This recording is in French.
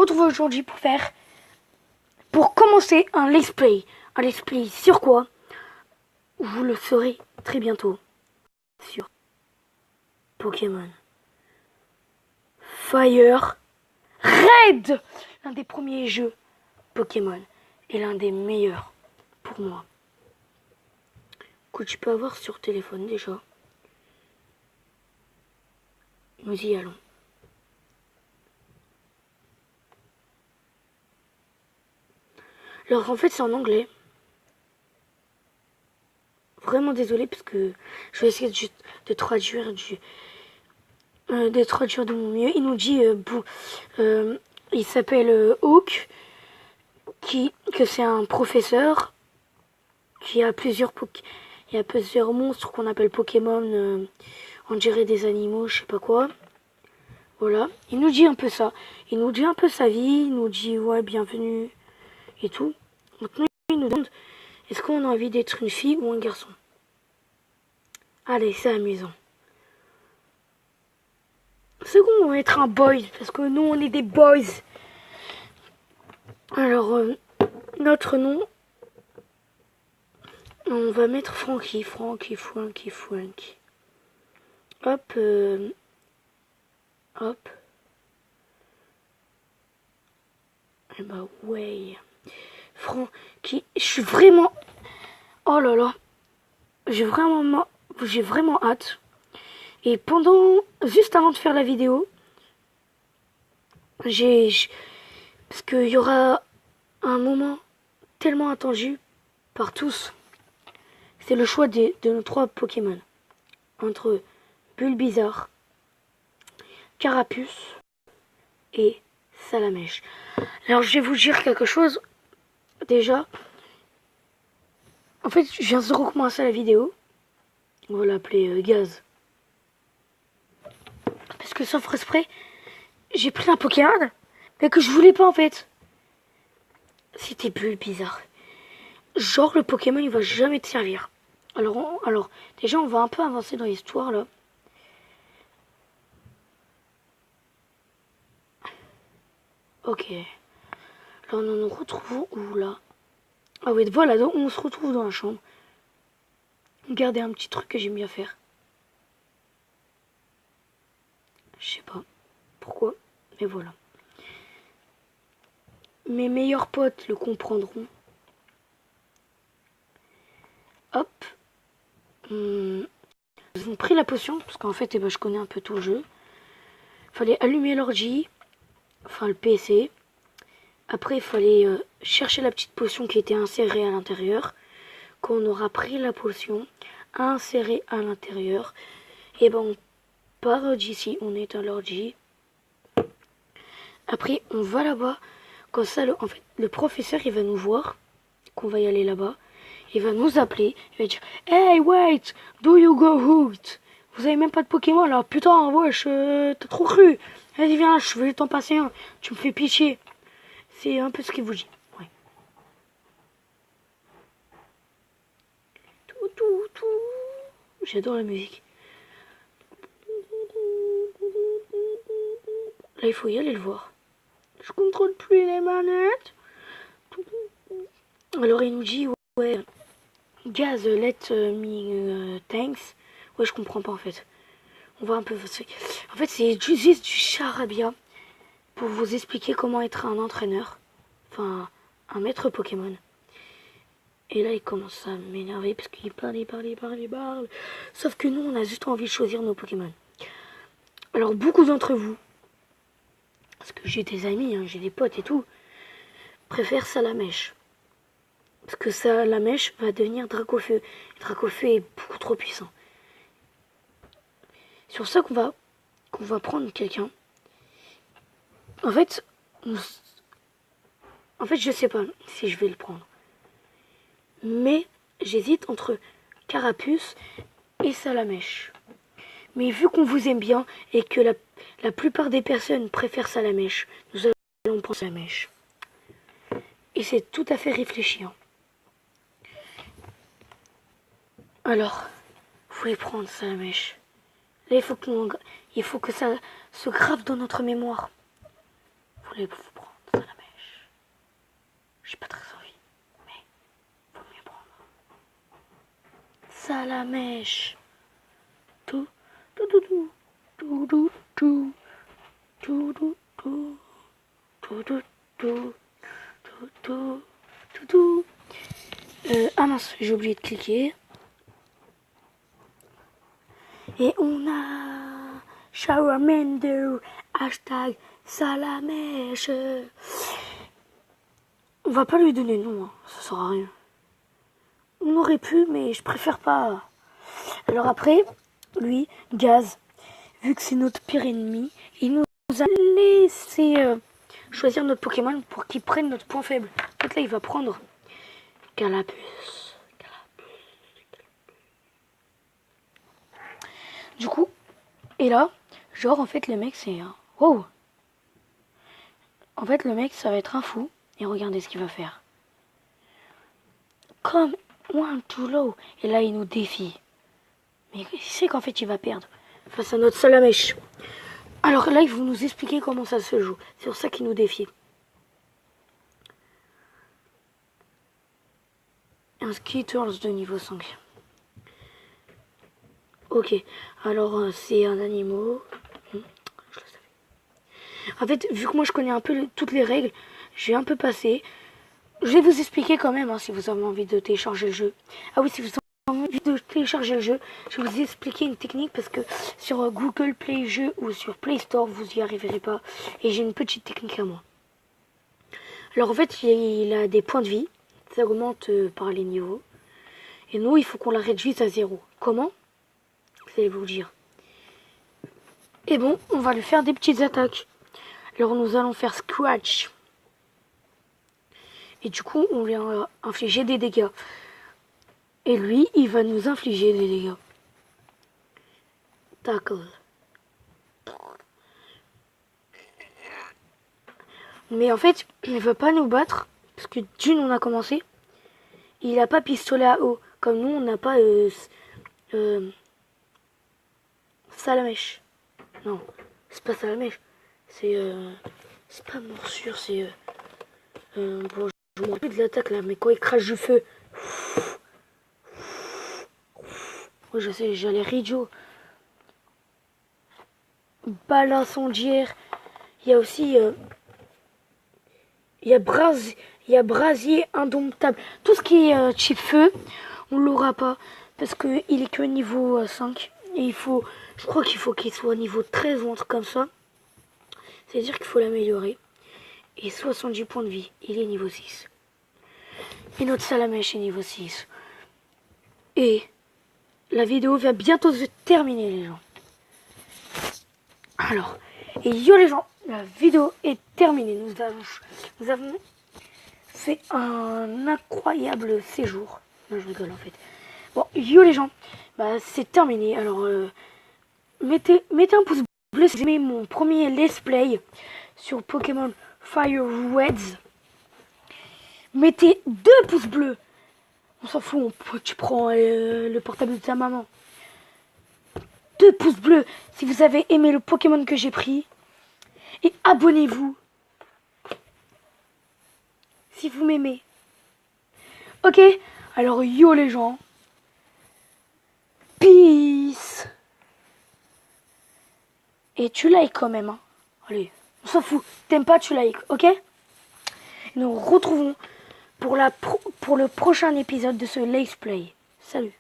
retrouve aujourd'hui pour commencer un let's play. Un let's play sur quoi? Vous le saurez très bientôt. Sur Pokémon Fire Red, l'un des premiers jeux Pokémon et l'un des meilleurs pour moi que tu peux avoir sur téléphone déjà. Nous y allons. Alors en fait c'est en anglais. Vraiment désolé parce que je vais essayer de traduire de mon mieux. Il nous dit il s'appelle Hawk, que c'est un professeur qui a plusieurs monstres qu'on appelle Pokémon, on dirait des animaux, je sais pas quoi. Voilà, il nous dit un peu ça. Il nous dit un peu sa vie, il nous dit ouais bienvenue et tout. Maintenant il nous demande est-ce qu'on a envie d'être une fille ou un garçon. Allez, c'est amusant. Second, on va être un boy, parce que nous, on est des boys. Alors, notre nom, on va mettre Frankie. Frankie. Hop, hop. Et bah, ouais. Frankie, je suis vraiment... Oh là là. J'ai vraiment hâte. Et juste avant de faire la vidéo, parce qu'il y aura un moment tellement attendu par tous. C'est le choix de nos 3 Pokémon. Entre Bulbizarre, Carapuce et Salamèche. Alors je vais vous dire quelque chose. Déjà, en fait, je viens de recommencer la vidéo. On va l'appeler Gaz. Parce que sans faire exprès, j'ai pris un Pokémon, mais que je voulais pas en fait. C'était Bulbizarre. Genre le Pokémon il va jamais te servir. Alors déjà on va un peu avancer dans l'histoire là. Ok. Là nous nous retrouvons où là? Ah oui voilà, donc on se retrouve dans la chambre. Regardez un petit truc que j'aime bien faire. Je sais pas pourquoi, mais voilà. Mes meilleurs potes le comprendront. Hop. Ils ont pris la potion, parce qu'en fait, je connais un peu tout le jeu. Fallait allumer l'ordi, enfin le PC. Après, il fallait chercher la petite potion qui était insérée à l'intérieur. Quand on aura pris la potion, insérée à l'intérieur, et ben on part d'ici, on éteint l'ordi. Après, on va là-bas. Comme ça, en fait, le professeur, il va nous voir qu'on va y aller là-bas. Il va nous appeler. Il va dire hey, wait, do you go hoot? Vous avez même pas de Pokémon là. Putain, wesh, t'as trop cru. Vas-y, viens là, je vais t'en passer un. Tu me fais pitié. C'est un peu ce qu'il vous dit. Ouais. Tout. J'adore la musique. Là, il faut y aller le voir. Je contrôle plus les manettes. Alors, il nous dit ouais. Gaz, let me thanks. Ouais, je comprends pas en fait. On va un peu... En fait, c'est juste du charabia pour vous expliquer comment être un entraîneur. Enfin, un maître Pokémon. Et là, il commence à m'énerver parce qu'il parle. Sauf que nous, on a juste envie de choisir nos Pokémon. Alors, beaucoup d'entre vous, parce que j'ai des amis, hein, j'ai des potes et tout, préfèrent Salamèche. Parce que Salamèche va devenir Dracofeu. Dracofeu est beaucoup trop puissant. C'est sur ça qu'on va prendre quelqu'un. En fait, je sais pas si je vais le prendre. Mais j'hésite entre Carapuce et Salamèche. Mais vu qu'on vous aime bien et que la plupart des personnes préfèrent Salamèche, nous allons prendre Salamèche. Et c'est tout à fait réfléchi. Hein. Alors, vous voulez prendre Salamèche. Là, il faut que ça se grave dans notre mémoire. Vous voulez prendre. Salamèche. Tout, tout, tout, tout, tout, tout, tout, tout, tout, tout, tout, tout, tout, tout, tout, tout, tout. Ah mince, j'ai oublié de cliquer. Et on a Charmander, hashtag Salamèche. On va pas lui donner de nom, hein. Ça sert à rien. On aurait pu, mais je préfère pas. Alors après, lui, Gaz, vu que c'est notre pire ennemi, il nous a laissé choisir notre Pokémon pour qu'il prenne notre point faible. En fait là, il va prendre Galapus. Du coup, et là, genre en fait le mec c'est... Wow. En fait le mec ça va être un fou. Et regardez ce qu'il va faire. Comme one too low. Et là il nous défie. Mais il sait qu'en fait il va perdre face à notre Salamèche. Alors là ils vont nous expliquer comment ça se joue. C'est pour ça qu'il nous défie. Un Skittles de niveau 5. Ok, alors c'est un animal. Je le savais. En fait, vu que moi je connais un peu toutes les règles, je vais un peu passer. Je vais vous expliquer quand même si vous avez envie de télécharger le jeu. Ah oui, si vous avez envie de télécharger le jeu, je vais vous expliquer une technique parce que sur Google Play Jeux ou sur Play Store, vous y arriverez pas. Et j'ai une petite technique à moi. Alors en fait, il a des points de vie. Ça augmente par les niveaux. Et nous, il faut qu'on la réduise à 0. Comment ? Vous allez vous dire. Et bon, on va lui faire des petites attaques. Alors nous allons faire Scratch. Et du coup, on lui a infligé des dégâts. Et lui, il va nous infliger des dégâts. Tackle. Mais en fait, il ne veut pas nous battre. Parce que d'une, on a commencé. Il n'a pas pistolet à eau. Comme nous, on n'a pas Salamèche. Non, c'est pas Salamèche. C'est pas morsure, c'est... bon, je m'en rappelle de l'attaque là, mais quand il crache du feu... Oui, je sais, j'allais Ridjo. Balle incendiaire. Il y a aussi... il y a brasier indomptable. Tout ce qui est type feu, on l'aura pas. Parce qu'il est que niveau 5. Et il faut... Je crois qu'il faut qu'il soit niveau 13 ou un truc comme ça. C'est-à-dire qu'il faut l'améliorer. Et 70 points de vie. Il est niveau 6. Et notre Salamèche est niveau 6. Et la vidéo va bientôt se terminer, les gens. Alors, et yo les gens, la vidéo est terminée. Nous avons fait un incroyable séjour. Non, je rigole en fait. Bon, yo les gens, bah c'est terminé. Alors, mettez un pouce bleu si vous aimez mon premier let's play sur Pokémon Fire Reds. Mettez 2 pouces bleus. On s'en fout, tu prends le portable de ta maman. 2 pouces bleus si vous avez aimé le Pokémon que j'ai pris. Et abonnez-vous si vous m'aimez. Ok, alors yo les gens. Peace. Et tu likes quand même. Hein. Allez, on s'en fout. T'aimes pas, tu likes, ok? Nous retrouvons pour le prochain épisode de ce Let's Play. Salut.